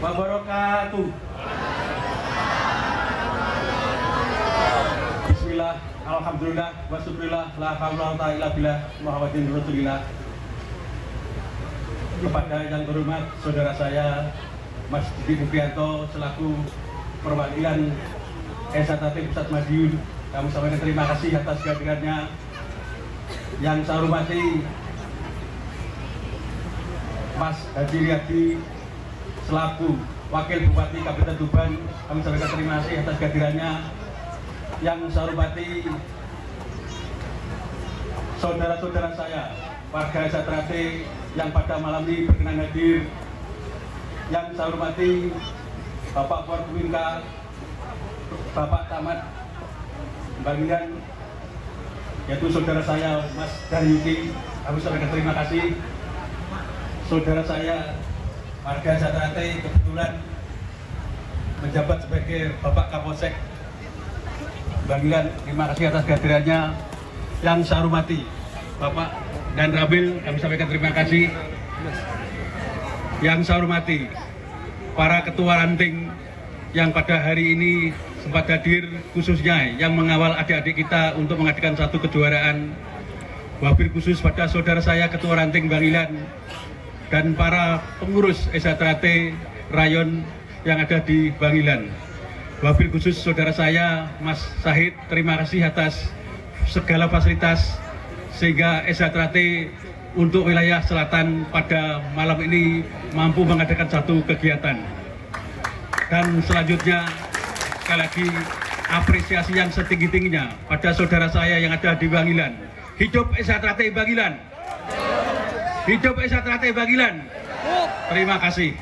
wabarakatuh. Bismillah, alhamdulillah, wasyukurillah, la haula wala quwwata illa billah, Muhammadin Rasulillah. Kepada yang terhormat saudara saya Mas Didi Mugianto selaku perwakilan SHT Pusat Madiun, kami sampaikan terima kasih atas kehadirannya. Yang saya hormati Mas Hadi Riyadi selaku Wakil Bupati Kabupaten Tuban, kami sampaikan terima kasih atas kehadirannya. Yang saya hormati saudara-saudara saya warga SHT yang pada malam ini berkenan hadir. Yang saya hormati Bapak Forkopimka, Bapak Camat Bangilian, yaitu saudara saya Mas Daryuki, kami sampaikan terima kasih. Saudara saya warga SHT kebetulan menjabat sebagai Bapak Kapolsek Bangilian, terima kasih atas kehadirannya. Yang saya hormati Bapak dan Rabil, kami sampaikan terima kasih. Yang saya hormati para ketua ranting yang pada hari ini sempat hadir, khususnya yang mengawal adik-adik kita untuk mengadakan satu kejuaraan. Wabil khusus pada saudara saya ketua ranting Bangilian dan para pengurus SHT Rayon yang ada di Bangilian. Wabil khusus saudara saya Mas Sahid, terima kasih atas segala fasilitas sehingga SHT untuk wilayah selatan pada malam ini mampu mengadakan satu kegiatan. Dan selanjutnya sekali lagi apresiasi yang setinggi-tingginya pada saudara saya yang ada di Bangilian. Hidup SHT Bangilian. Hidup SHT Bangilian. Terima kasih.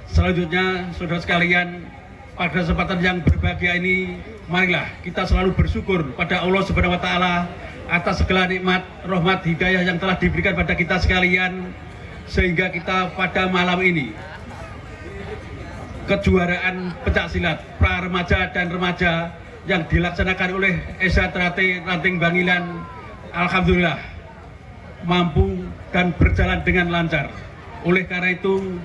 Selanjutnya saudara sekalian, pada kesempatan yang berbahagia ini, marilah kita selalu bersyukur pada Allah Subhanahu wa Ta'ala atas segala nikmat, rahmat, hidayah yang telah diberikan pada kita sekalian, sehingga kita pada malam ini kejuaraan pencaksilat pra remaja dan remaja yang dilaksanakan oleh SHT Ranting Bangilian, alhamdulillah mampu dan berjalan dengan lancar. Oleh karena itu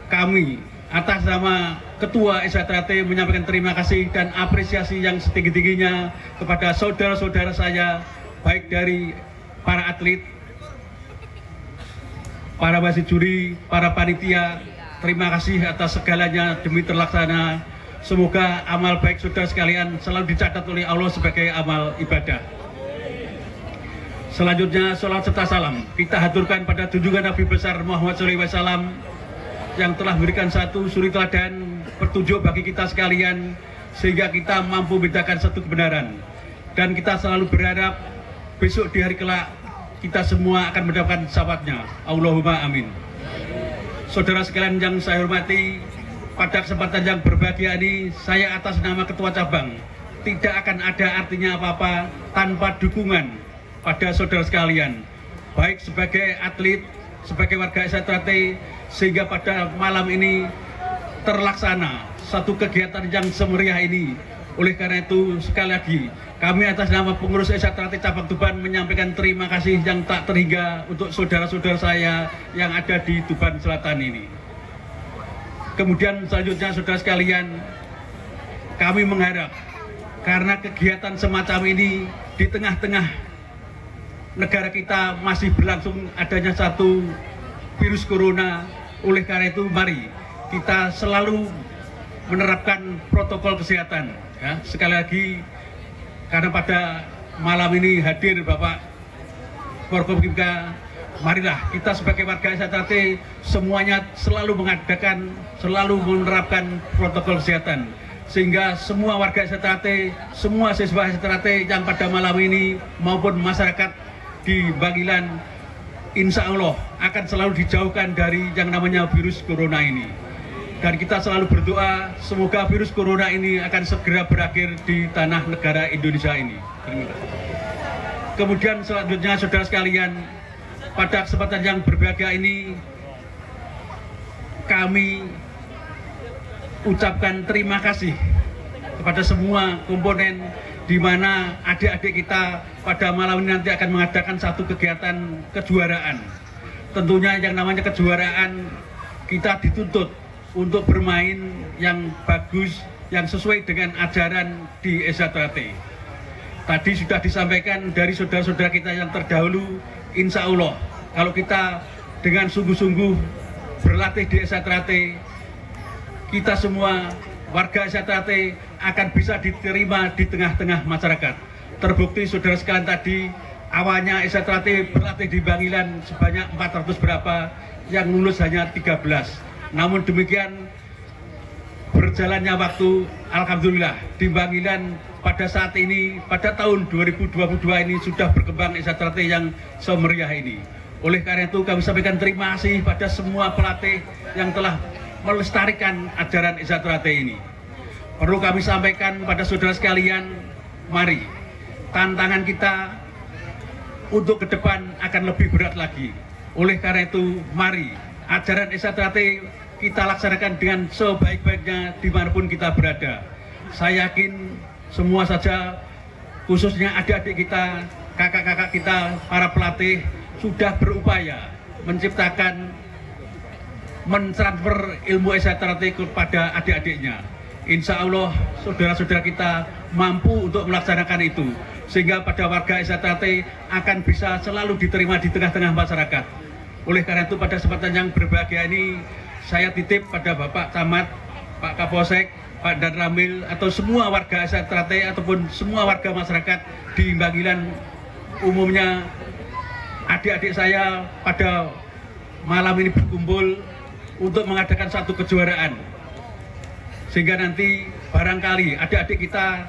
kami atas nama Ketua SHT menyampaikan terima kasih dan apresiasi yang setinggi-tingginya kepada saudara-saudara saya, baik dari para atlet, para wasit juri, para panitia. Terima kasih atas segalanya demi terlaksana. Semoga amal baik saudara sekalian selalu dicatat oleh Allah sebagai amal ibadah. Selanjutnya salat serta salam kita haturkan pada junjungan Nabi besar Muhammad SAW yang telah memberikan satu suri teladan petunjuk bagi kita sekalian sehingga kita mampu membedakan satu kebenaran. Dan kita selalu berharap besok di hari kelak kita semua akan mendapatkan syafaatnya. Allahumma amin. Saudara sekalian yang saya hormati, pada kesempatan yang berbahagia ini saya atas nama Ketua Cabang tidak akan ada artinya apa-apa tanpa dukungan pada saudara sekalian, baik sebagai atlet, sebagai warga SHT, sehingga pada malam ini terlaksana satu kegiatan yang semeriah ini. Oleh karena itu sekali lagi kami atas nama pengurus SHT Cabang Tuban menyampaikan terima kasih yang tak terhingga untuk saudara-saudara saya yang ada di Tuban Selatan ini. Kemudian selanjutnya saudara sekalian, kami mengharap karena kegiatan semacam ini di tengah-tengah negara kita masih berlangsung adanya satu virus corona. Oleh karena itu mari kita selalu menerapkan protokol kesehatan. Ya, sekali lagi karena pada malam ini hadir Bapak Forkopimka, marilah kita sebagai warga SHT semuanya selalu menerapkan protokol kesehatan sehingga semua warga SHT, semua siswa SHT yang pada malam ini maupun masyarakat di Bangilian insya Allah akan selalu dijauhkan dari yang namanya virus corona ini. Dan kita selalu berdoa semoga virus corona ini akan segera berakhir di tanah negara Indonesia ini. Kemudian selanjutnya saudara sekalian, pada kesempatan yang berbahagia ini kami ucapkan terima kasih kepada semua komponen di mana adik-adik kita pada malam ini nanti akan mengadakan satu kegiatan kejuaraan. Tentunya yang namanya kejuaraan kita dituntut untuk bermain yang bagus, yang sesuai dengan ajaran di Esatrate. Tadi sudah disampaikan dari saudara-saudara kita yang terdahulu, insya Allah kalau kita dengan sungguh-sungguh berlatih di Esatrate, kita semua warga Esatrate akan bisa diterima di tengah-tengah masyarakat. Terbukti saudara sekalian tadi, awalnya Esatrate berlatih di Bangilan sebanyak 400 berapa, yang lulus hanya 13. Namun demikian, berjalannya waktu, alhamdulillah di Bangilan pada saat ini, pada tahun 2022 ini sudah berkembang Esatrate yang semeriah ini. Oleh karena itu kami sampaikan terima kasih pada semua pelatih yang telah melestarikan ajaran Esatrate ini. Perlu kami sampaikan pada saudara sekalian, mari tantangan kita untuk ke depan akan lebih berat lagi. Oleh karena itu, mari ajaran Esatrate kita laksanakan dengan sebaik-baiknya dimanapun kita berada. Saya yakin semua saja, khususnya adik-adik kita, kakak-kakak kita, para pelatih sudah berupaya menciptakan, mentransfer ilmu Esatrate kepada adik-adiknya. Insya Allah saudara-saudara kita mampu untuk melaksanakan itu, sehingga pada warga Esatrate akan bisa selalu diterima di tengah-tengah masyarakat. Oleh karena itu pada kesempatan yang berbahagia ini, saya titip pada Bapak Camat, Pak Kapolsek, Pak Dan Ramil, atau semua warga Esatrate ataupun semua warga masyarakat di Bangilan, umumnya adik-adik saya pada malam ini berkumpul untuk mengadakan satu kejuaraan, sehingga nanti barangkali adik-adik kita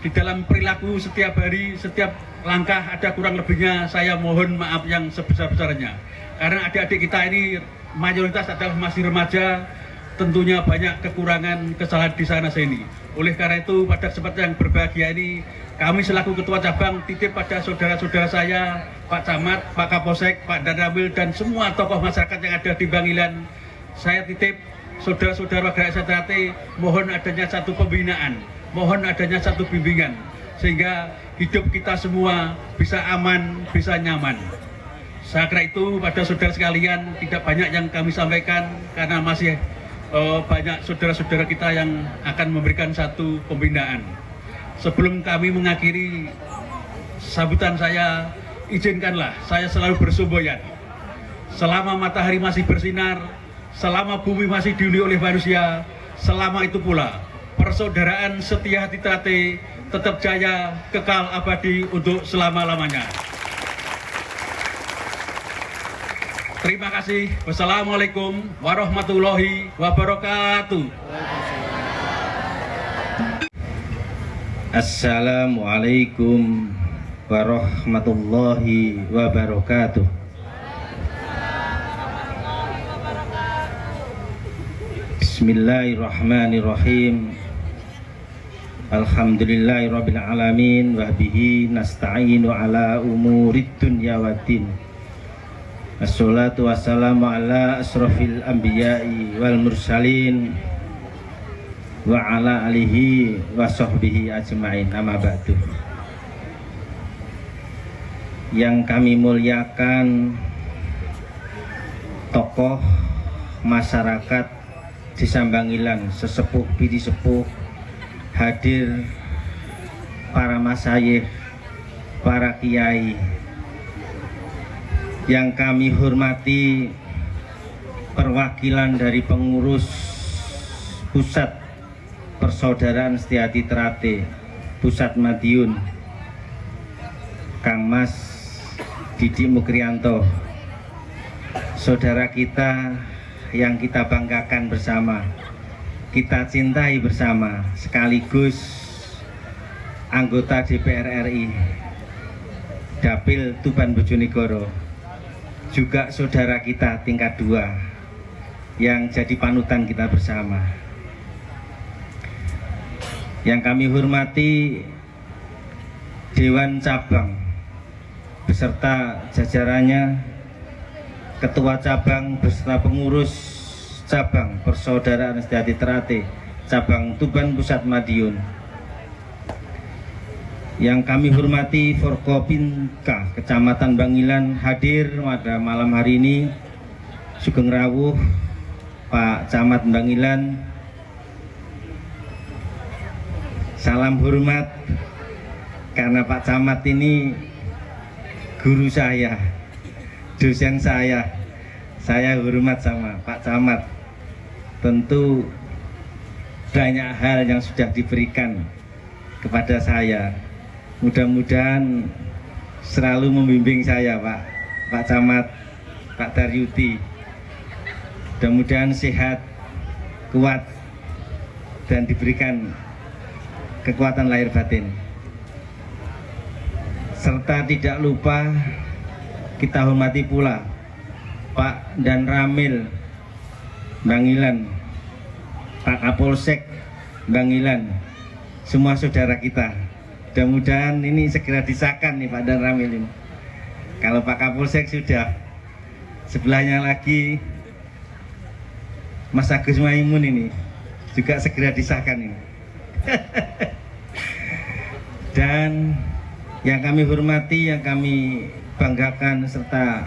di dalam perilaku setiap hari, setiap langkah ada kurang lebihnya, saya mohon maaf yang sebesar-besarnya. Karena adik-adik kita ini mayoritas adalah masih remaja, tentunya banyak kekurangan, kesalahan di sana sini. Oleh karena itu pada kesempatan yang berbahagia ini, kami selaku Ketua Cabang titip pada saudara-saudara saya, Pak Camat, Pak Kapolsek, Pak Dan Ramil, dan semua tokoh masyarakat yang ada di Bangilan. Saya titip saudara-saudara warga Esatrate, mohon adanya satu pembinaan, mohon adanya satu bimbingan, sehingga hidup kita semua bisa aman, bisa nyaman. Saya kira itu pada saudara sekalian, tidak banyak yang kami sampaikan karena masih banyak saudara-saudara kita yang akan memberikan satu pembinaan. Sebelum kami mengakhiri sambutan saya, izinkanlah saya selalu bersemboyan. Selama matahari masih bersinar, selama bumi masih dihuni oleh manusia, selama itu pula persaudaraan setia hati Trate tetap jaya, kekal abadi untuk selama-lamanya. Terima kasih. Wassalamualaikum warahmatullahi wabarakatuh. Assalamualaikum warahmatullahi wabarakatuh. Bismillahirrahmanirrahim. Alhamdulillahirabbil alamin wa bihi nasta'inu ala umurid dunya waddin. Assalatu wassalamu ala asrafil anbiya'i wal mursalin wa ala alihi wa sahbihi ajma'in, amma ba'du. Yang kami muliakan tokoh masyarakat Desa Bangilan, sesepuh bidi sepuh, hadir para masyayikh, para kiai. Yang kami hormati perwakilan dari pengurus Pusat Persaudaraan Setiati Trate Pusat Madiun, Kang Mas Didi Mukrianto, saudara kita yang kita banggakan bersama, kita cintai bersama, sekaligus anggota DPR RI Dapil Tuban Bojonegoro, juga saudara kita tingkat 2 yang jadi panutan kita bersama. Yang kami hormati Dewan Cabang beserta jajarannya, Ketua Cabang beserta pengurus Cabang Persaudaraan Setiati Trate Cabang Tuban Pusat Madiun. Yang kami hormati Forkopimka Kecamatan Bangilan, hadir pada malam hari ini, Sugeng Rawuh Pak Camat Bangilan, salam hormat karena Pak Camat ini guru saya, dosen saya hormat sama Pak Camat. Tentu banyak hal yang sudah diberikan kepada saya. Mudah-mudahan selalu membimbing saya Pak Camat, Pak Daryuti. Mudah-mudahan sehat, kuat, dan diberikan kekuatan lahir batin. Serta tidak lupa kita hormati pula Pak dan Ramil Bangilan, Pak Kapolsek Bangilan, semua saudara kita. Mudah-mudahan ini segera disahkan nih Pak dan Ramil ini. Kalau Pak Kapolsek sudah, sebelahnya lagi Mas Agus Maimun ini juga segera disahkan ini. Dan yang kami hormati, yang kami banggakan, serta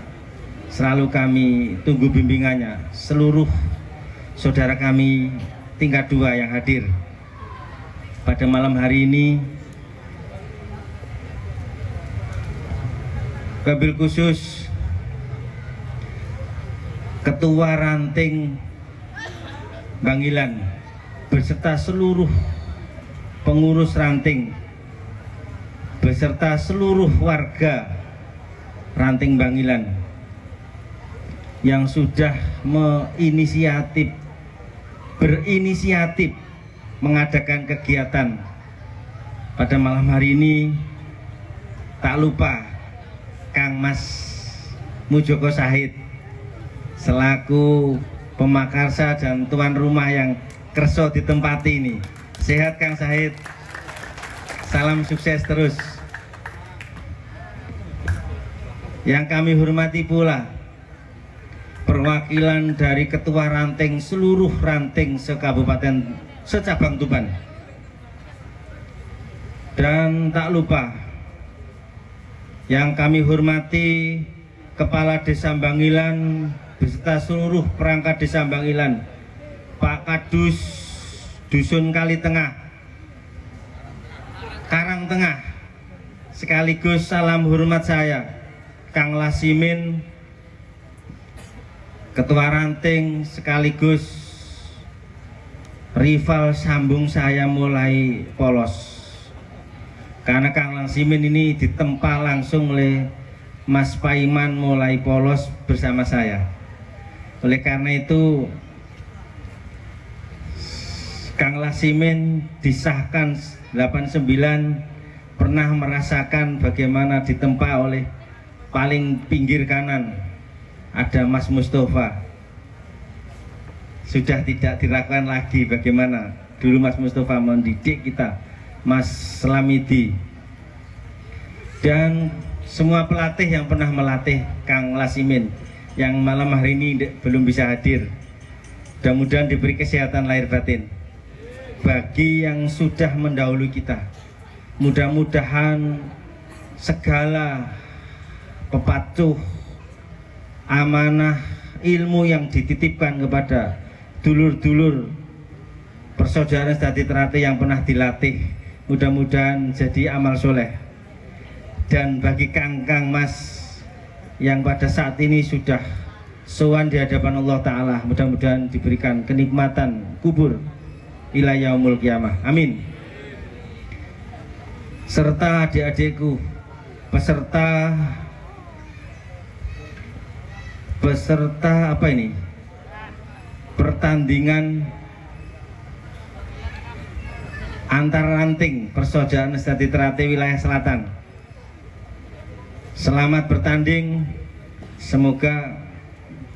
selalu kami tunggu bimbingannya, seluruh saudara kami tingkat 2 yang hadir pada malam hari ini. Wabil khusus Ketua Ranting Bangilan beserta seluruh pengurus ranting beserta seluruh warga Ranting Bangilan yang sudah berinisiatif mengadakan kegiatan pada malam hari ini. Tak lupa Kang Mas Mujoko Sahid selaku pemakarsa dan tuan rumah yang kerso ditempati ini. Sehat Kang Sahid, salam sukses terus. Yang kami hormati pula perwakilan dari ketua ranting, seluruh ranting sekabupaten secabang Tuban. Dan tak lupa yang kami hormati Kepala Desa Bangilan beserta seluruh perangkat Desa Bangilan, Pak Kadus Dusun Kali Tengah, Karang Tengah, sekaligus salam hormat saya Kang Lasimin, Ketua Ranting, sekaligus rival sambung saya mulai polos. Karena Kang Lasimin ini ditempa langsung oleh Mas Paiman mulai polos bersama saya. Oleh karena itu Kang Lasimin disahkan 89 pernah merasakan bagaimana ditempa oleh paling pinggir kanan ada Mas Mustafa. Sudah tidak diragukan lagi bagaimana dulu Mas Mustafa mendidik kita, Mas Slamidi, dan semua pelatih yang pernah melatih Kang Lasimin yang malam hari ini belum bisa hadir. Mudah-mudahan diberi kesehatan lahir batin. Bagi yang sudah mendahului kita, mudah-mudahan segala pepacuh, amanah, ilmu yang dititipkan kepada dulur-dulur persaudaraan Sdati Trate yang pernah dilatih, mudah-mudahan jadi amal soleh. Dan bagi Kang Mas yang pada saat ini sudah sowan di hadapan Allah Ta'ala, mudah-mudahan diberikan kenikmatan kubur ila yaumul qiyamah, amin. Serta adik-adikku peserta apa ini, pertandingan antar ranting persaudaraan Sdati Trate wilayah selatan. Selamat bertanding, semoga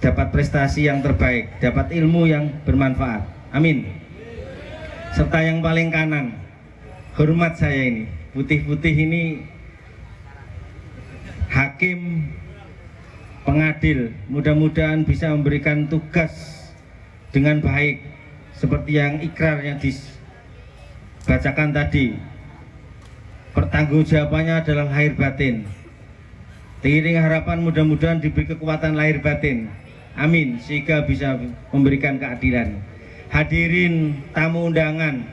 dapat prestasi yang terbaik, dapat ilmu yang bermanfaat, amin. Serta yang paling kanan, hormat saya ini, putih-putih ini hakim, pengadil, mudah-mudahan bisa memberikan tugas dengan baik seperti yang ikrar yang dibacakan tadi. Pertanggungjawabannya adalah lahir batin. Tinggi harapan mudah-mudahan diberi kekuatan lahir batin Amin, sehingga bisa memberikan keadilan. Hadirin tamu undangan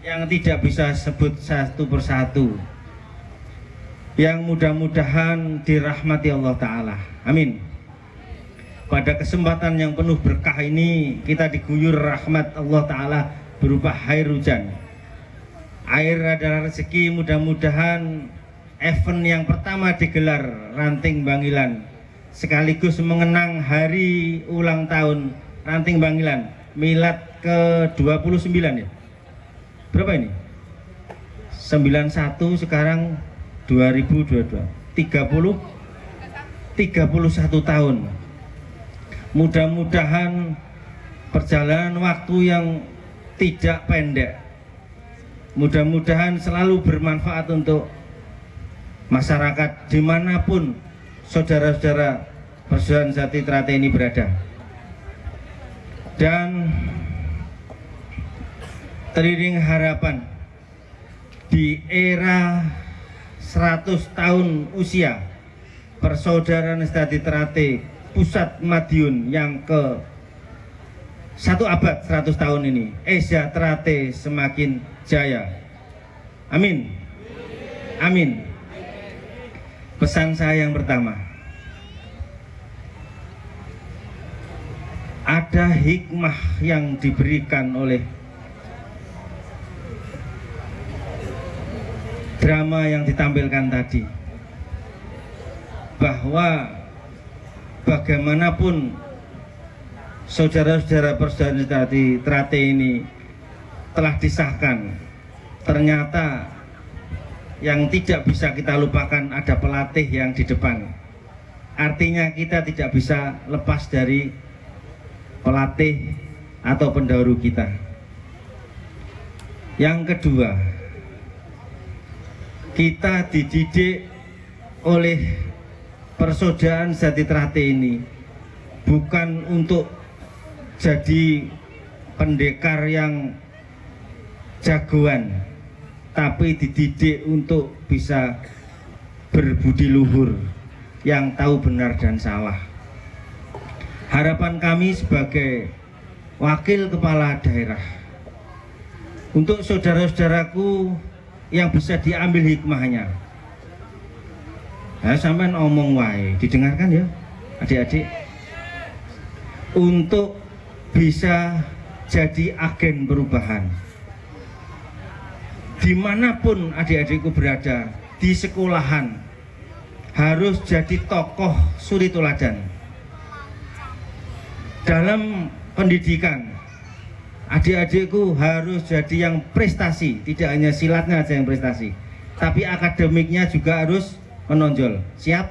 yang tidak bisa sebut satu persatu, yang mudah-mudahan dirahmati Allah Ta'ala. Amin. Pada kesempatan yang penuh berkah ini, kita diguyur rahmat Allah Ta'ala berupa air hujan. Air adalah rezeki. Mudah-mudahan event yang pertama digelar Ranting Bangilan sekaligus mengenang hari ulang tahun Ranting Bangilan milad ke-29 ya. Berapa ini? 91, sekarang 2022. 31 tahun. Mudah-mudahan perjalanan waktu yang tidak pendek. Mudah-mudahan selalu bermanfaat untuk masyarakat dimanapun saudara-saudara Persaudaraan Sejati Trate ini berada. Dan teriring harapan di era 100 tahun usia Persaudaraan Sejati Trate Pusat Madiun yang ke 1 abad 100 tahun ini, Esya Trate semakin jaya. Amin. Amin. Pesan saya yang pertama, ada hikmah yang diberikan oleh drama yang ditampilkan tadi, bahwa bagaimanapun saudara-saudara Persaudaraan Sejati Trate ini telah disahkan, ternyata yang tidak bisa kita lupakan ada pelatih yang di depan. Artinya kita tidak bisa lepas dari pelatih atau pendahulu kita. Yang kedua, kita dididik oleh Persaudaraan Sejati Trate ini bukan untuk jadi pendekar yang jagoan, tapi dididik untuk bisa berbudi luhur, yang tahu benar dan salah. Harapan kami sebagai wakil kepala daerah, untuk saudara-saudaraku yang bisa diambil hikmahnya. Sampean omong wae, didengarkan ya adik-adik, untuk bisa jadi agen perubahan. Dimanapun adik-adikku berada, di sekolahan harus jadi tokoh suri teladan. Dalam pendidikan, adik-adikku harus jadi yang prestasi, tidak hanya silatnya aja yang prestasi, tapi akademiknya juga harus menonjol. Siap?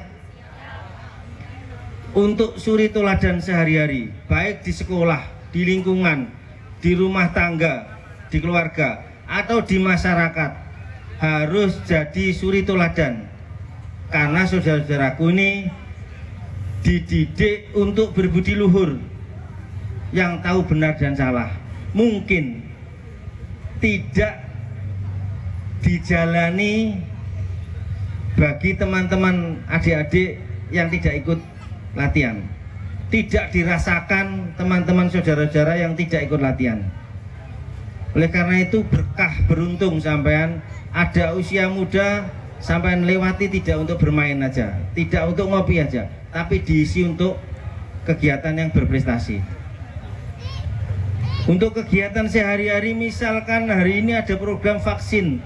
Untuk suri teladan sehari-hari, baik di sekolah, di lingkungan, di rumah tangga, di keluarga, atau di masyarakat, harus jadi suri teladan. Karena saudara-saudaraku ini dididik untuk berbudi luhur, yang tahu benar dan salah. Mungkin tidak dijalani bagi teman-teman adik-adik yang tidak ikut latihan, tidak dirasakan teman-teman saudara-saudara yang tidak ikut latihan. Oleh karena itu berkah, beruntung sampean ada usia muda, sampean lewati tidak untuk bermain aja, tidak untuk ngopi aja, tapi diisi untuk kegiatan yang berprestasi. Untuk kegiatan sehari-hari, misalkan hari ini ada program vaksin,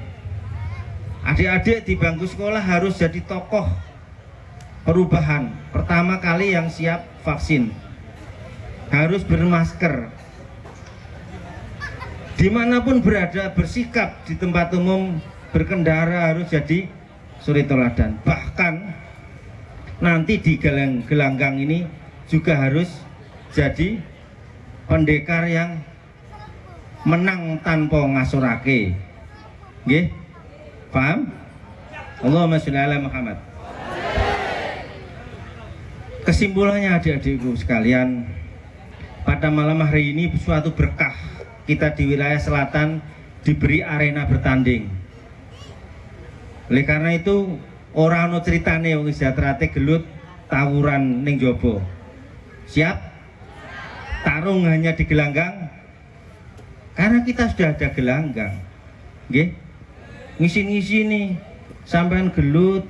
adik-adik di bangku sekolah harus jadi tokoh perubahan. Pertama kali yang siap vaksin, harus bermasker. Dimanapun berada, bersikap di tempat umum, berkendara harus jadi suri teladan. Bahkan nanti di gelanggang ini juga harus jadi pendekar yang menang tanpa ngasurake. Nggih? Paham? Allahumma sholli ala Muhammad. Kesimpulannya adik-adikku sekalian, pada malam hari ini suatu berkah kita di wilayah selatan diberi arena bertanding. Oleh karena itu orang ono ceritane wong Trate gelut tawuran ning jaba. Siap? tarung hanya di gelanggang, karena kita sudah ada gelanggang. Nggih. Ngisi-ngisi nih sampean gelut,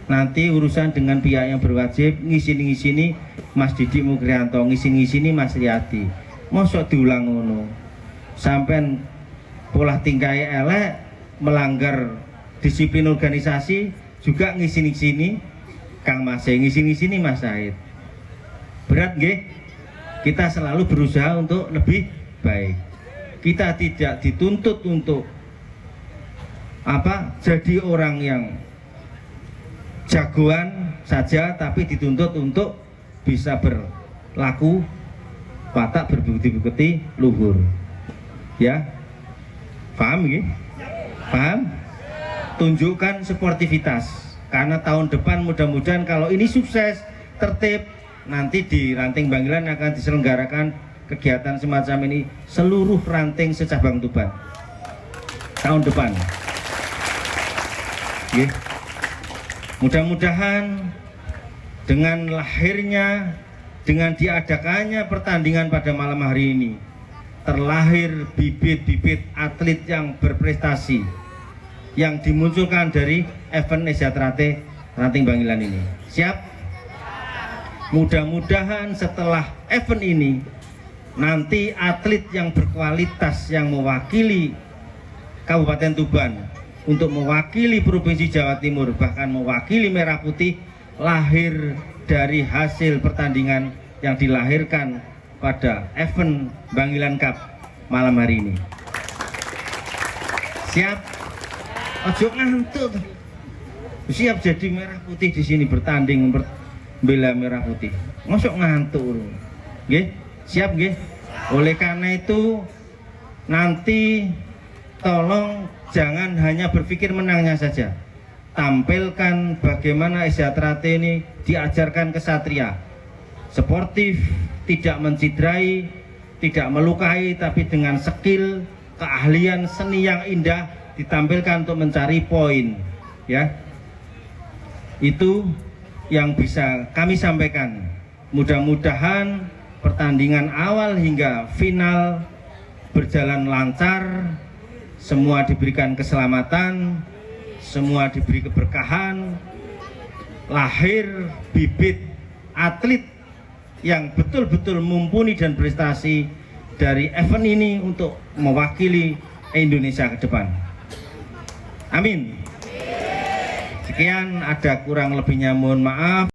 nanti urusan dengan pihak yang berwajib. Ngisi-ngisi nih Mas Didi Mukrianto, ngisi-ngisi nih Mas Riyadi. Mosok diulang ngono. Sampean pola tingkah elek, melanggar disiplin organisasi, juga ngisi-ngisi nih Kang Mas, ngisi-ngisi nih Mas Said. Berat nggih? Kita selalu berusaha untuk lebih baik. Kita tidak dituntut untuk jadi orang yang jagoan saja, tapi dituntut untuk bisa berlaku watak berbukti-bukti luhur. Ya, paham ya? Paham? Tunjukkan sportivitas, karena tahun depan mudah-mudahan kalau ini sukses, tertib, nanti di Ranting Bangilan akan diselenggarakan kegiatan semacam ini seluruh ranting secabang Tuban tahun depan. Mudah-mudahan dengan lahirnya, dengan diadakannya pertandingan pada malam hari ini, terlahir bibit-bibit atlet yang berprestasi yang dimunculkan dari event Esiatrate Ranting Bangilan ini. Siap? Mudah-mudahan setelah event ini nanti atlet yang berkualitas yang mewakili Kabupaten Tuban, untuk mewakili Provinsi Jawa Timur, bahkan mewakili Merah Putih, lahir dari hasil pertandingan yang dilahirkan pada event Bangilan Cup malam hari ini. Siap? Ojo ngantuk. Siap jadi Merah Putih di sini bertanding bela Merah Putih. Mosok ngantuk. Nggih? Siap nggih? Oleh karena itu nanti tolong jangan hanya berpikir menangnya saja. Tampilkan bagaimana Esiatrate ini diajarkan kesatria. Sportif, tidak mencidrai, tidak melukai, tapi dengan skill, keahlian, seni yang indah ditampilkan untuk mencari poin. Ya, itu yang bisa kami sampaikan. Mudah-mudahan pertandingan awal hingga final berjalan lancar, semua diberikan keselamatan, semua diberi keberkahan, lahir bibit atlet yang betul-betul mumpuni dan prestasi dari event ini untuk mewakili Indonesia ke depan. Amin. Sekian, ada kurang lebihnya mohon maaf.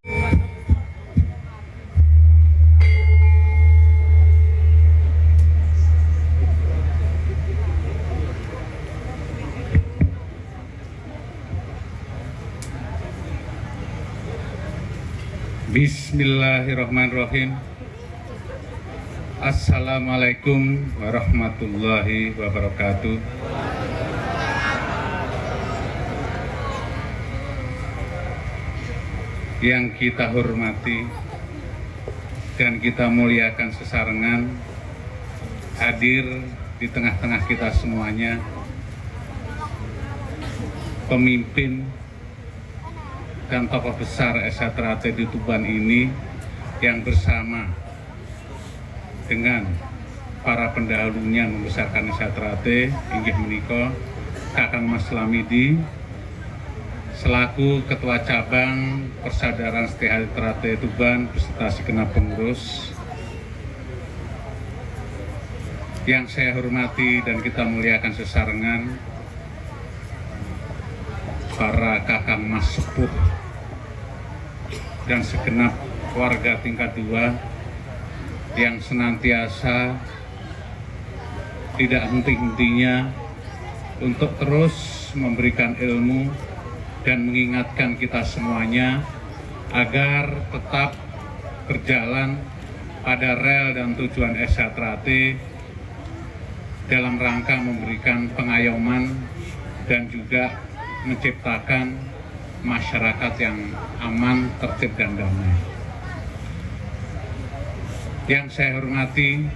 Bismillahirrahmanirrahim. Assalamualaikum warahmatullahi wabarakatuh. Yang kita hormati dan kita muliakan sesarengan, hadir di tengah-tengah kita semuanya, pemimpin dan tokoh besar Esiatrate di Tuban ini yang bersama dengan para pendahulunya membesarkan Esiatrate, inggih menika Kakang Mas Lamidi selaku Ketua Cabang Persaudaraan Esiatrate Tuban beserta segenap pengurus. Yang saya hormati dan kita muliakan sesarengan, para kakang mas sepuh dan segenap warga tingkat 2 yang senantiasa tidak henti-hentinya untuk terus memberikan ilmu dan mengingatkan kita semuanya agar tetap berjalan pada rel dan tujuan Esiatrate dalam rangka memberikan pengayoman dan juga menciptakan masyarakat yang aman, tertib, dan damai. Yang saya hormati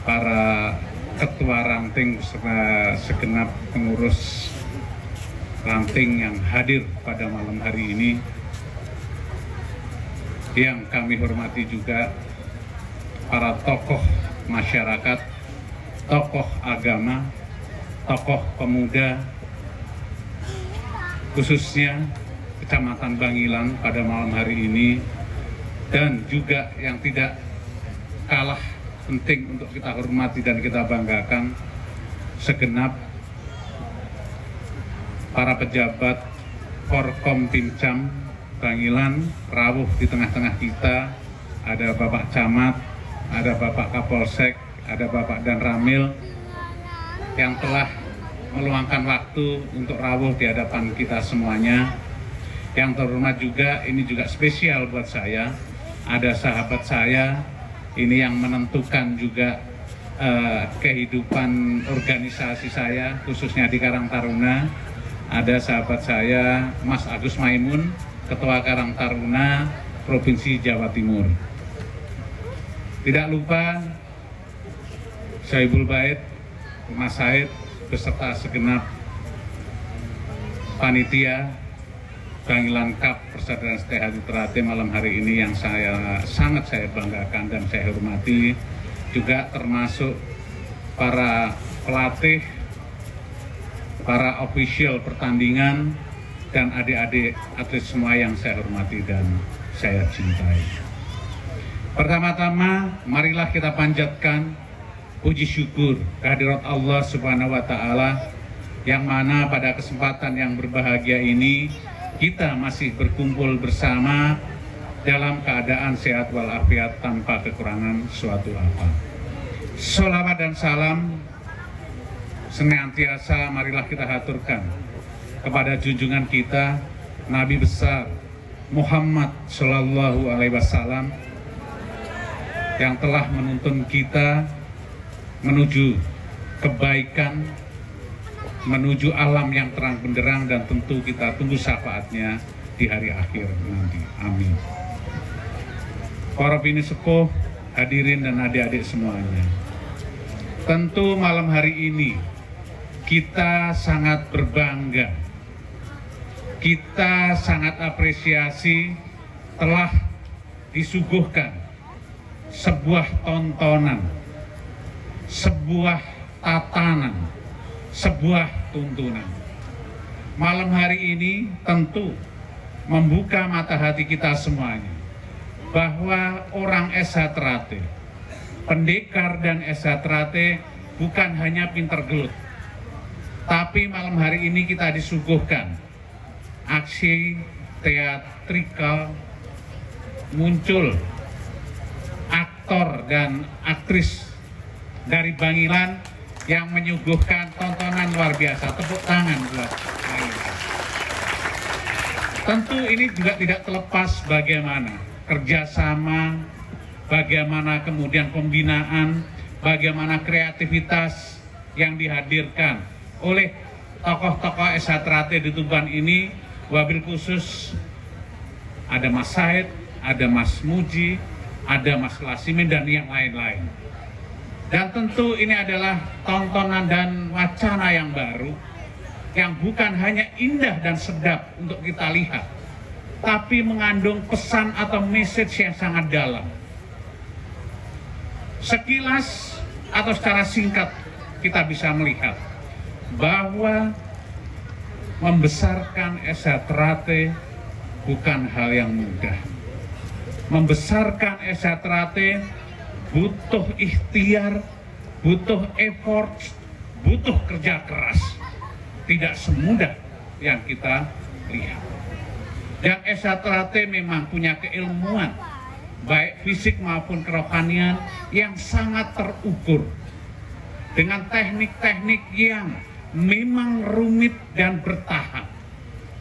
para ketua ranting beserta segenap pengurus ranting yang hadir pada malam hari ini, yang kami hormati juga para tokoh masyarakat, tokoh agama, tokoh pemuda, khususnya Kecamatan Bangilan pada malam hari ini, dan juga yang tidak kalah penting untuk kita hormati dan kita banggakan, segenap para pejabat Forkom Timcam Bangilan rawuh di tengah-tengah kita. Ada Bapak Camat, ada Bapak Kapolsek, ada Bapak Dan Ramil yang telah meluangkan waktu untuk rawuh di hadapan kita semuanya. Yang terhormat juga, ini juga spesial buat saya, ada sahabat saya ini yang menentukan juga kehidupan organisasi saya, khususnya di Karang Taruna. Ada sahabat saya Mas Agus Maimun, Ketua Karang Taruna Provinsi Jawa Timur. Tidak lupa Saibul Bait, Mas Said, beserta segenap panitia Bangilan Cup Persaudaraan Setia Hati Ternate malam hari ini yang sangat saya banggakan dan saya hormati, juga termasuk para pelatih, para official pertandingan, dan adik-adik atlet semua yang saya hormati dan saya cintai. Pertama-tama, marilah kita panjatkan puji syukur kehadirat Allah Subhanahu wa Ta'ala, yang mana pada kesempatan yang berbahagia ini kita masih berkumpul bersama dalam keadaan sehat walafiat tanpa kekurangan suatu apa. Sholawat dan salam senantiasa marilah kita haturkan kepada junjungan kita Nabi besar Muhammad Shallallahu Alaihi Wasallam, yang telah menuntun kita menuju kebaikan, menuju alam yang terang benderang, dan tentu kita tunggu syafaatnya di hari akhir nanti. Amin. Para bini sepuh, hadirin dan adik-adik semuanya, tentu malam hari ini kita sangat berbangga, kita sangat apresiasi telah disuguhkan sebuah tontonan, sebuah tatanan, sebuah tuntunan. Malam hari ini tentu membuka mata hati kita semuanya bahwa orang SH Ternate, pendekar dan SH Ternate bukan hanya pinter gelut, tapi malam hari ini kita disuguhkan aksi teatrikal, muncul aktor dan aktris dari Bangilan yang menyuguhkan tontonan luar biasa. Tepuk tangan buat Bangilan. Tentu ini juga tidak terlepas bagaimana kerjasama, bagaimana kemudian pembinaan, bagaimana kreativitas yang dihadirkan oleh tokoh-tokoh SH Ternate di Tuban ini. Wabil khusus ada Mas Said, ada Mas Muji, ada Mas Lasimin, dan yang lain-lain. Dan tentu ini adalah tontonan dan wacana yang baru, yang bukan hanya indah dan sedap untuk kita lihat, tapi mengandung pesan atau message yang sangat dalam. Sekilas atau secara singkat kita bisa melihat bahwa membesarkan SH Ternate bukan hal yang mudah. Membesarkan SH Ternate butuh ikhtiar, butuh effort, butuh kerja keras. Tidak semudah yang kita lihat. Dan SH Ternate memang punya keilmuan, baik fisik maupun kerohanian, yang sangat terukur. Dengan teknik-teknik yang memang rumit dan bertahap,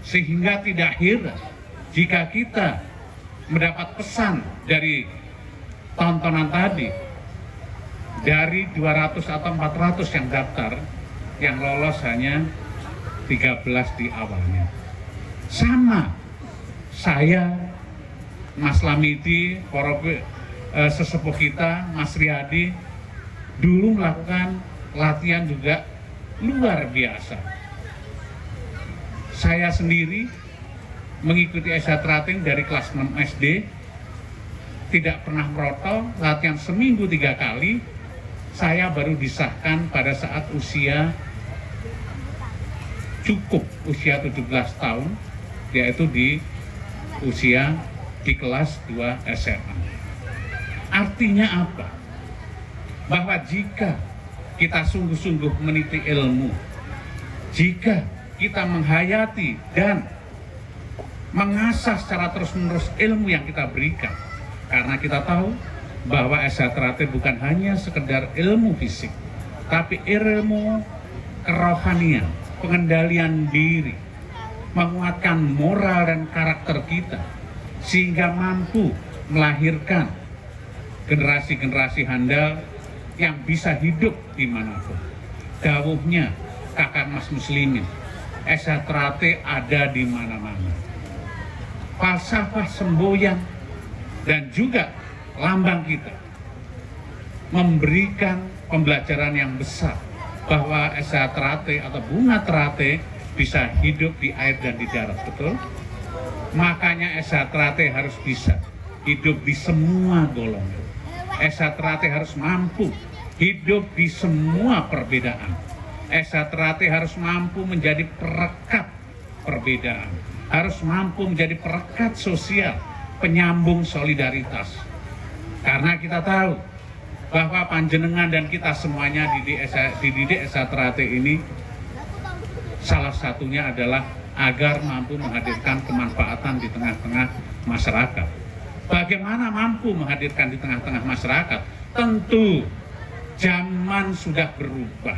sehingga tidak heran jika kita mendapat pesan dari tontonan tadi, dari 200 atau 400 yang daftar, yang lolos hanya 13 di awalnya. Sama saya, Mas Lamidi, sesepuh kita, Mas Riyadi, dulu melakukan latihan juga luar biasa. Saya sendiri mengikuti SH Ternate dari kelas 6 SD tidak pernah merotol, latihan seminggu 3 kali. Saya baru disahkan pada saat usia cukup usia 17 tahun, yaitu di kelas 2 SMA. Artinya apa? Bahwa jika kita sungguh-sungguh meniti ilmu, jika kita menghayati dan mengasah secara terus-menerus ilmu yang kita berikan, karena kita tahu bahwa SHTRAT bukan hanya sekedar ilmu fisik, tapi ilmu kerohanian, pengendalian diri, menguatkan moral dan karakter kita, sehingga mampu melahirkan generasi-generasi handal yang bisa hidup dimanapun. Dawuhnya Kakang Mas Muslimin, SHTRAT ada di mana-mana. Falsafah semboyan dan juga lambang kita memberikan pembelajaran yang besar bahwa SHTRAT atau bunga terate bisa hidup di air dan di darat, betul? Makanya SHTRAT harus bisa hidup di semua golongan. SHTRAT harus mampu hidup di semua perbedaan. SHTRAT harus mampu menjadi perekat perbedaan, harus mampu menjadi perekat sosial, penyambung solidaritas. Karena kita tahu bahwa panjenengan dan kita semuanya dididik SHTRAT ini salah satunya adalah agar mampu menghadirkan kemanfaatan di tengah-tengah masyarakat. Bagaimana mampu menghadirkan di tengah-tengah masyarakat? Tentu zaman sudah berubah,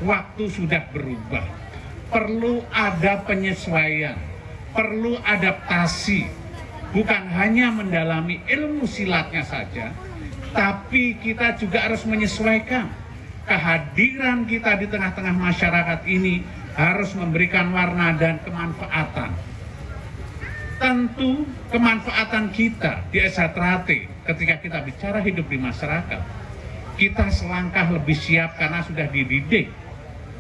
waktu sudah berubah, perlu ada penyesuaian, perlu adaptasi, bukan hanya mendalami ilmu silatnya saja, tapi kita juga harus menyesuaikan. Kehadiran kita di tengah-tengah masyarakat ini harus memberikan warna dan kemanfaatan. Tentu kemanfaatan kita di SHTRAT ketika kita bicara hidup di masyarakat, kita selangkah lebih siap karena sudah dididik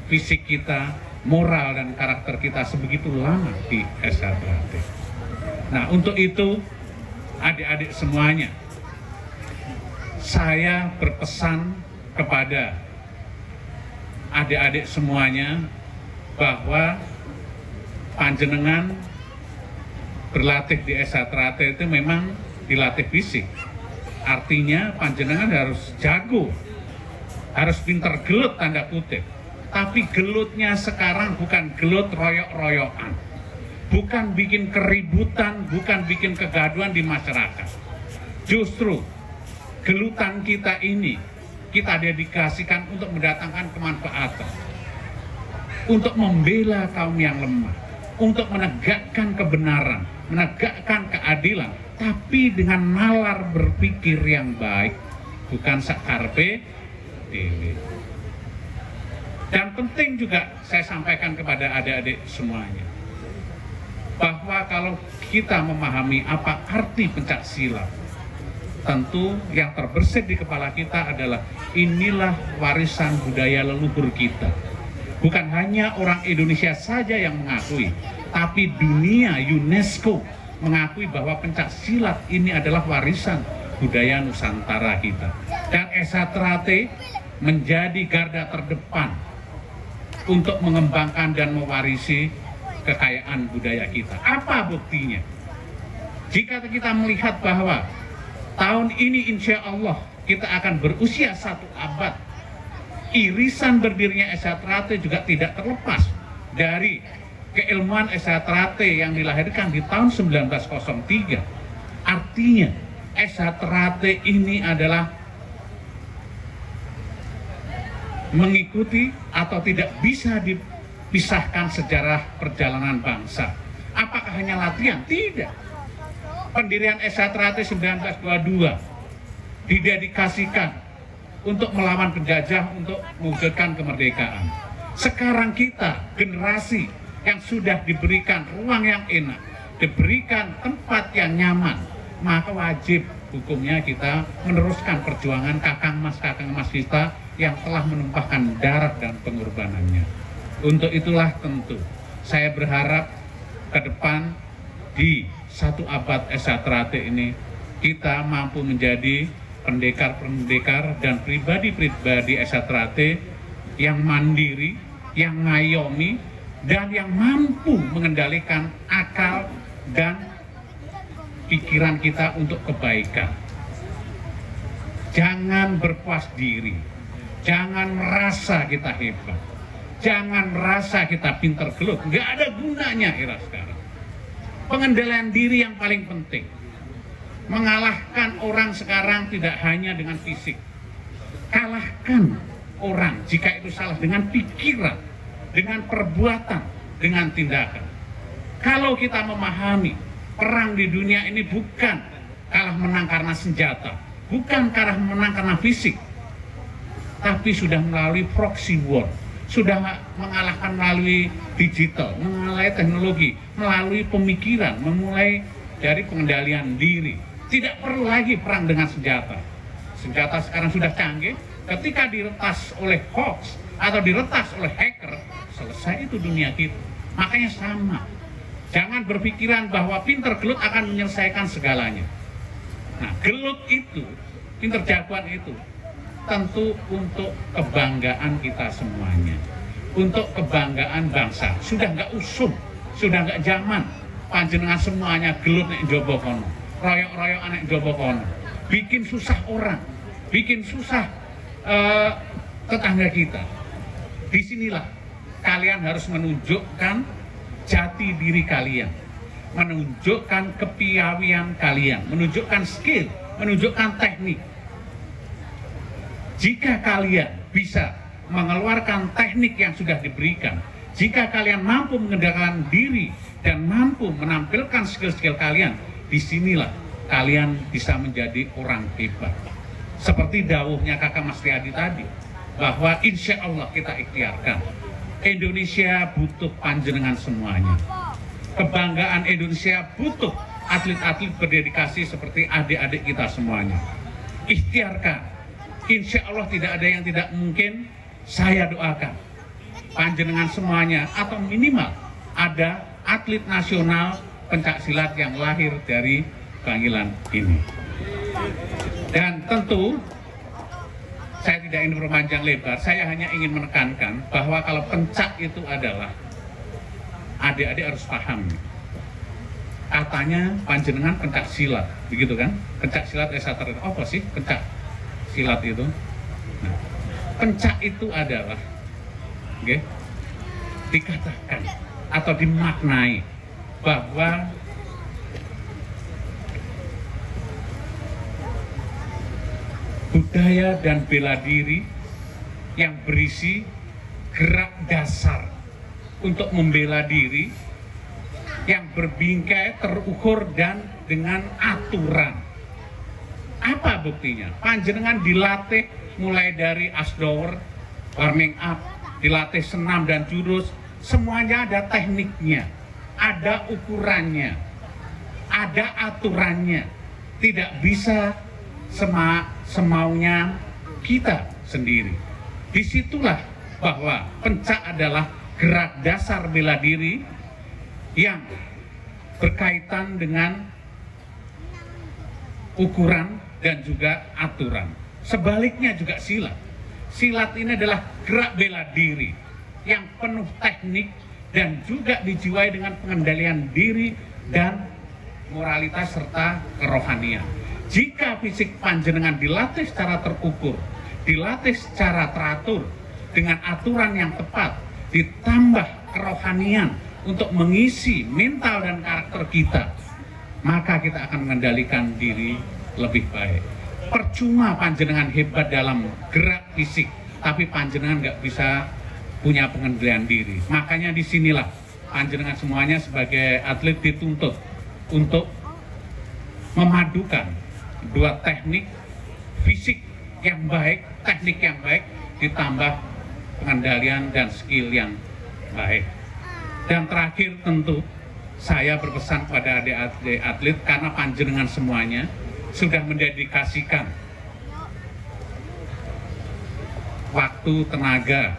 fisik kita, moral dan karakter kita sebegitu lama di SHTRAT. Nah, untuk itu adik-adik semuanya, saya berpesan kepada adik-adik semuanya bahwa panjenengan berlatih di SHTRAT itu memang dilatih fisik. Artinya panjenengan harus jago, harus pinter gelut tanda kutip. Tapi gelutnya sekarang bukan gelut royok-royokan, bukan bikin keributan, bukan bikin kegaduhan di masyarakat. Justru gelutan kita ini kita dedikasikan untuk mendatangkan kemanfaatan, untuk membela kaum yang lemah, untuk menegakkan kebenaran, menegakkan keadilan, tapi dengan nalar berpikir yang baik, bukan sakarpe dewe. Dan penting juga saya sampaikan kepada adik-adik semuanya, bahwa kalau kita memahami apa arti pencak silat, tentu yang terbersit di kepala kita adalah inilah warisan budaya leluhur kita. Bukan hanya orang Indonesia saja yang mengakui, tapi dunia UNESCO mengakui bahwa pencak silat ini adalah warisan budaya Nusantara kita. Dan SHTRAT menjadi garda terdepan untuk mengembangkan dan mewarisi kekayaan budaya kita. Apa buktinya? Jika kita melihat bahwa tahun ini insya Allah kita akan berusia 1 abad, irisan berdirinya SHTRAT juga tidak terlepas dari keilmuan SHTRAT yang dilahirkan di tahun 1903. Artinya SHTRAT ini adalah mengikuti atau tidak bisa dipisahkan sejarah perjalanan bangsa. Apakah hanya latihan? Tidak. Pendirian SHTRAT 1922 didedikasikan untuk melawan penjajah, untuk mewujudkan kemerdekaan. Sekarang kita, generasi yang sudah diberikan ruang yang enak, diberikan tempat yang nyaman, maka wajib hukumnya kita meneruskan perjuangan kakang mas kita yang telah menumpahkan darah dan pengorbanannya. Untuk itulah tentu saya berharap ke depan di 1 abad SHTRAT ini kita mampu menjadi pendekar-pendekar dan pribadi-pribadi SHTRATE yang mandiri, yang ngayomi, dan yang mampu mengendalikan akal dan pikiran kita untuk kebaikan. Jangan berpuas diri, jangan merasa kita hebat, jangan merasa kita pinter gelut, nggak ada gunanya era sekarang. Pengendalian diri yang paling penting. Mengalahkan orang sekarang tidak hanya dengan fisik. Kalahkan orang jika itu salah dengan pikiran, dengan perbuatan, dengan tindakan. Kalau kita memahami perang di dunia ini bukan kalah menang karena senjata, bukan kalah menang karena fisik, tapi sudah melalui proxy war, sudah mengalahkan melalui digital, melalui teknologi, melalui pemikiran, memulai dari pengendalian diri. Tidak perlu lagi perang dengan senjata. Senjata sekarang sudah canggih, ketika diretas oleh hoax atau diretas oleh hacker, selesai itu dunia kita. Makanya sama, jangan berpikiran bahwa pinter gelut akan menyelesaikan segalanya. Nah, gelut itu, pinter jagoan itu, tentu untuk kebanggaan kita semuanya, untuk kebanggaan bangsa. Sudah nggak usum, sudah nggak zaman panjenengan semuanya gelut nek njaba kono, royok-royok anek njaba kono, bikin susah orang, bikin susah tetangga kita. Disinilah kalian harus menunjukkan jati diri kalian, menunjukkan kepiawian kalian, menunjukkan skill, menunjukkan teknik. Jika kalian bisa mengeluarkan teknik yang sudah diberikan, jika kalian mampu mengendalikan diri dan mampu menampilkan skill-skill kalian, disinilah kalian bisa menjadi orang hebat. Seperti dawuhnya Kakak Mas Riyadi tadi, bahwa insya Allah kita ikhtiarkan. Indonesia butuh panjenengan semuanya. Kebanggaan Indonesia butuh atlet-atlet berdedikasi seperti adik-adik kita semuanya. Ikhtiarkan. Insya Allah tidak ada yang tidak mungkin. Saya doakan panjenengan semuanya, atau minimal ada atlet nasional pencak silat yang lahir dari panggilan ini. Dan tentu saya tidak ingin berpanjang lebar, saya hanya ingin menekankan bahwa kalau pencak itu adalah, adik-adik harus paham, katanya panjenengan pencak silat, begitu kan? Pencak silat SHTRATE, apa sih pencak silat itu? Nah, pencak itu adalah, okay, dikatakan atau dimaknai bahwa budaya dan bela diri yang berisi gerak dasar untuk membela diri yang berbingkai, terukur, dan dengan aturan. Apa buktinya? Panjenengan dilatih mulai dari asdower, warming up, dilatih senam dan jurus, semuanya ada tekniknya, ada ukurannya, ada aturannya. Tidak bisa semaunya kita sendiri. Disitulah bahwa pencak adalah gerak dasar bela diri yang berkaitan dengan ukuran dan juga aturan. Sebaliknya juga silat. Silat ini adalah gerak bela diri yang penuh teknik dan juga dijiwai dengan pengendalian diri dan moralitas serta kerohanian. Jika fisik panjenengan dilatih secara terukur, dilatih secara teratur, dengan aturan yang tepat, ditambah kerohanian untuk mengisi mental dan karakter kita, maka kita akan mengendalikan diri lebih baik. Percuma panjenengan hebat dalam gerak fisik, tapi panjenengan nggak bisa punya pengendalian diri. Makanya disinilah panjenengan semuanya sebagai atlet dituntut untuk memadukan dua teknik, fisik yang baik, teknik yang baik, ditambah pengendalian dan skill yang baik. Dan terakhir tentu saya berpesan pada adik-adik atlet, karena panjenengan semuanya sudah mendedikasikan waktu, tenaga,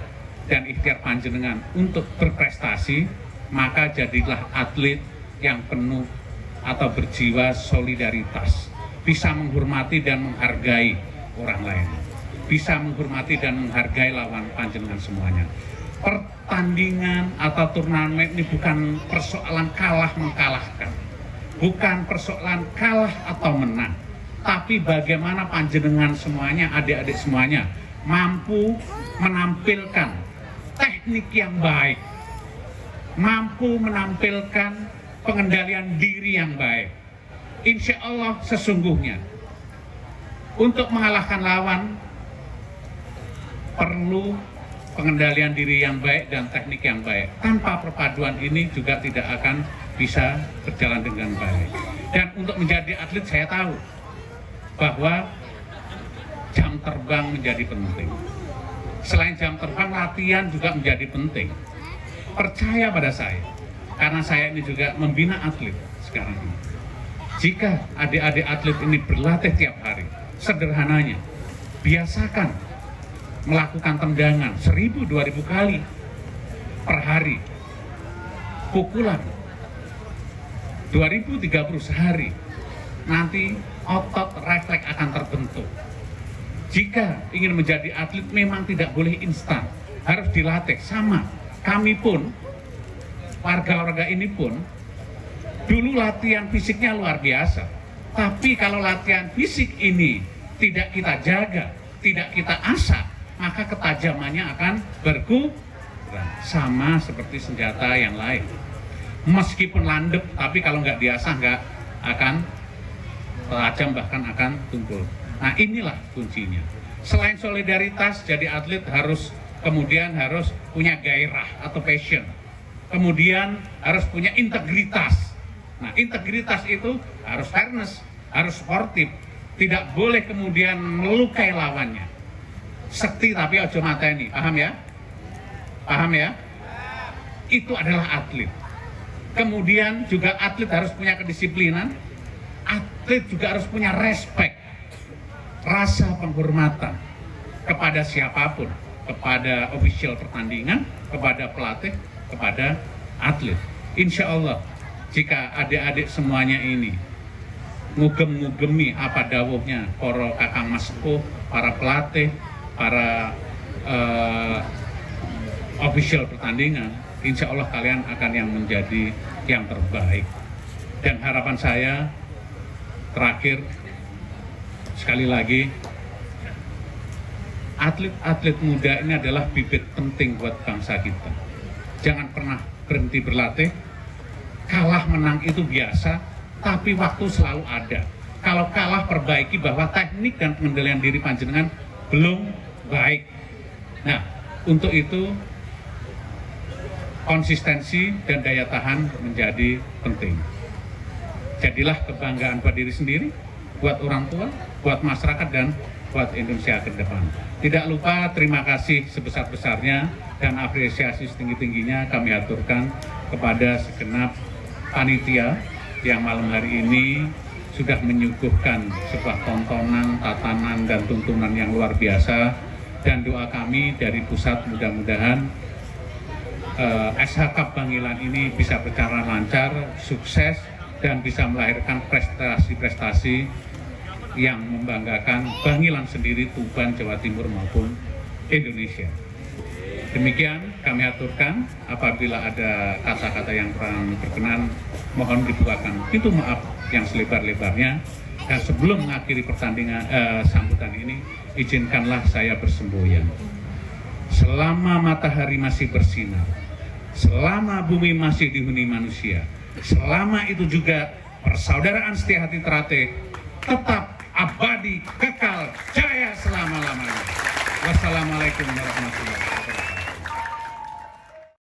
dan ikhtiar panjenengan untuk berprestasi, maka jadilah atlet yang penuh atau berjiwa solidaritas, bisa menghormati dan menghargai orang lain, bisa menghormati dan menghargai lawan panjenengan semuanya. Pertandingan atau turnamen ini bukan persoalan kalah mengalahkan, bukan persoalan kalah atau menang, tapi bagaimana panjenengan semuanya, adik-adik semuanya mampu menampilkan teknik yang baik, mampu menampilkan pengendalian diri yang baik. Insya Allah sesungguhnya untuk mengalahkan lawan perlu pengendalian diri yang baik dan teknik yang baik. Tanpa perpaduan ini juga tidak akan bisa berjalan dengan baik. Dan untuk menjadi atlet saya tahu bahwa jam terbang menjadi penting. Selain jam terbang, latihan juga menjadi penting. Percaya pada saya, karena saya ini juga membina atlet sekarang ini. Jika adik-adik atlet ini berlatih tiap hari, sederhananya, biasakan melakukan tendangan 1000-2000 kali per hari, pukulan 2030 sehari, nanti otot refleks akan terbentuk. Jika ingin menjadi atlet memang tidak boleh instan, harus dilatih. Sama kami pun, warga-warga ini pun dulu latihan fisiknya luar biasa, tapi kalau latihan fisik ini tidak kita jaga, tidak kita asah, maka ketajamannya akan berkurang. Sama seperti senjata yang lain, meskipun landep, tapi kalau nggak diasah nggak akan tajam, bahkan akan tumpul. Nah inilah kuncinya. Selain solidaritas, jadi atlet harus punya gairah atau passion, kemudian harus punya integritas. Nah integritas itu harus fairness, harus sportif, tidak boleh kemudian melukai lawannya. Sekti tapi ojo mateni, paham ya? Paham ya? Itu adalah atlet. Kemudian juga atlet harus punya kedisiplinan, atlet juga harus punya respect, rasa penghormatan kepada siapapun, kepada official pertandingan, kepada pelatih, kepada atlet. Insya Allah jika adik-adik semuanya ini ngugem-ngugemi apa dawuhnya para kakang mas sepuh, para pelatih, para official pertandingan, insya Allah kalian akan yang menjadi yang terbaik. Dan harapan saya terakhir, sekali lagi, atlet-atlet muda ini adalah bibit penting buat bangsa kita. Jangan pernah berhenti berlatih. Kalah menang itu biasa, tapi waktu selalu ada. Kalau kalah, perbaiki bahwa teknik dan pengendalian diri panjenengan belum baik. Nah, untuk itu konsistensi dan daya tahan menjadi penting. Jadilah kebanggaan buat diri sendiri, buat orang tua, buat masyarakat, dan buat Indonesia ke depan. Tidak lupa terima kasih sebesar-besarnya dan apresiasi setinggi-tingginya kami aturkan kepada segenap panitia yang malam hari ini sudah menyuguhkan sebuah tontonan, tatanan, dan tuntunan yang luar biasa. Dan doa kami dari pusat mudah-mudahan SH Cup Bangilan ini bisa berjalan lancar, sukses, dan bisa melahirkan prestasi-prestasi yang membanggakan Bangilan sendiri, Tuban, Jawa Timur maupun Indonesia. Demikian kami aturkan. Apabila ada kata-kata yang kurang berkenan, mohon dibukakan pintu maaf yang selebar-lebarnya. Dan sebelum mengakhiri pertandingan sambutan ini, izinkanlah saya bersemboyan. Selama matahari masih bersinar, selama bumi masih dihuni manusia, selama itu juga persaudaraan setia hati terate tetap abadi, kekal, jaya selama-lamanya. Wassalamualaikum warahmatullahi wabarakatuh.